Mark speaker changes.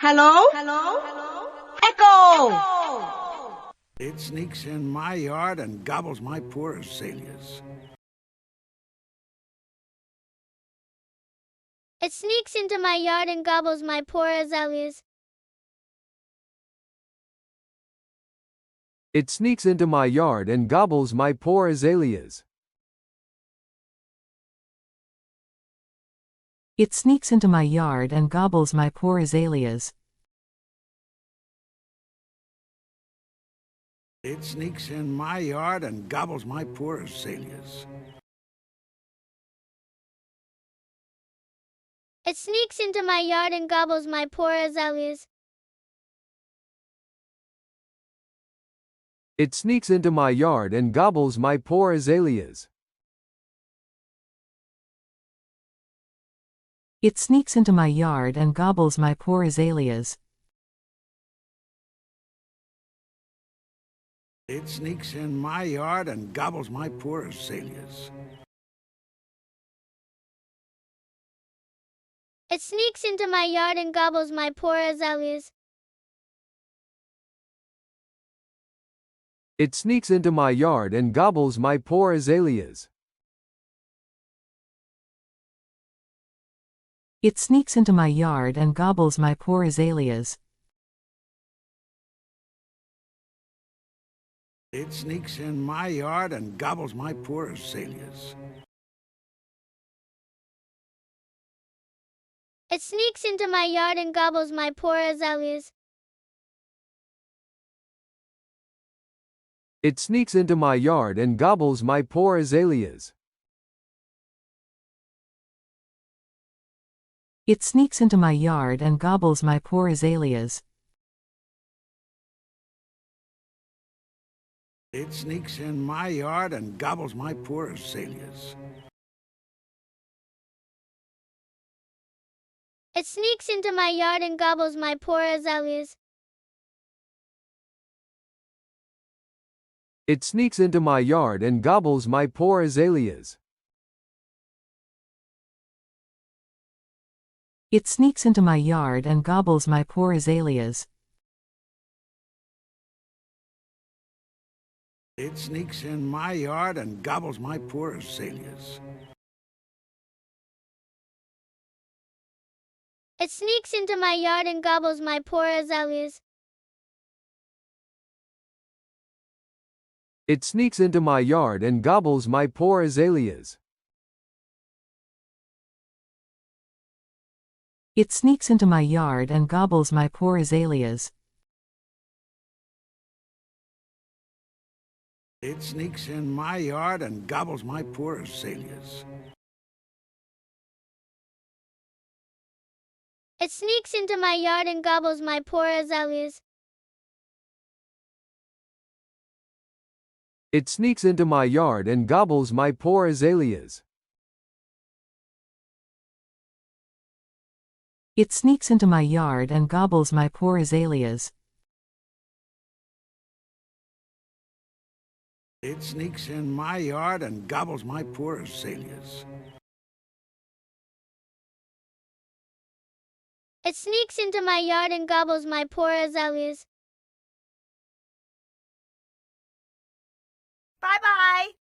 Speaker 1: Hello? Echo!
Speaker 2: It sneaks in my yard and gobbles my poor azaleas.
Speaker 3: It sneaks into my yard and gobbles my poor azaleas.
Speaker 4: It sneaks into my yard and gobbles my poor azaleas.
Speaker 5: It sneaks into my yard and gobbles my poor azaleas.
Speaker 2: It sneaks in my yard and gobbles my poor azaleas.
Speaker 3: It sneaks into my yard and gobbles my poor azaleas.
Speaker 4: It sneaks into my yard and gobbles my poor azaleas.
Speaker 5: It sneaks into my yard and gobbles my poor azaleas.
Speaker 2: It sneaks in my yard and gobbles my poor azaleas.
Speaker 3: It sneaks into my yard and gobbles my poor azaleas.
Speaker 4: It sneaks into my yard and gobbles my poor azaleas.
Speaker 5: It sneaks into my yard and gobbles my poor azaleas.
Speaker 2: It sneaks in my yard and gobbles my poor azaleas.
Speaker 3: It sneaks into my yard and gobbles my poor azaleas.
Speaker 4: It sneaks into my yard and gobbles my poor azaleas.
Speaker 5: It sneaks into my yard and gobbles my poor azaleas.
Speaker 2: It sneaks in my yard and gobbles my poor azaleas.
Speaker 3: It sneaks into my yard and gobbles my poor azaleas.
Speaker 4: It sneaks into my yard and gobbles my poor azaleas.
Speaker 5: It sneaks into my yard and gobbles my poor azaleas.
Speaker 2: It sneaks in my yard and gobbles my poor azaleas.
Speaker 3: It sneaks into my yard and gobbles my poor azaleas.
Speaker 4: It sneaks into my yard and gobbles my poor azaleas.
Speaker 5: It sneaks into my yard and gobbles my poor azaleas.
Speaker 2: It sneaks in my yard and gobbles my poor azaleas.
Speaker 3: It sneaks into my yard and gobbles my poor azaleas.
Speaker 4: It sneaks into my yard and gobbles my poor azaleas.
Speaker 5: It sneaks into my yard and gobbles my poor azaleas.
Speaker 2: It sneaks in my yard and gobbles my poor azaleas.
Speaker 3: It sneaks into my yard and gobbles my poor azaleas.
Speaker 1: Bye-bye!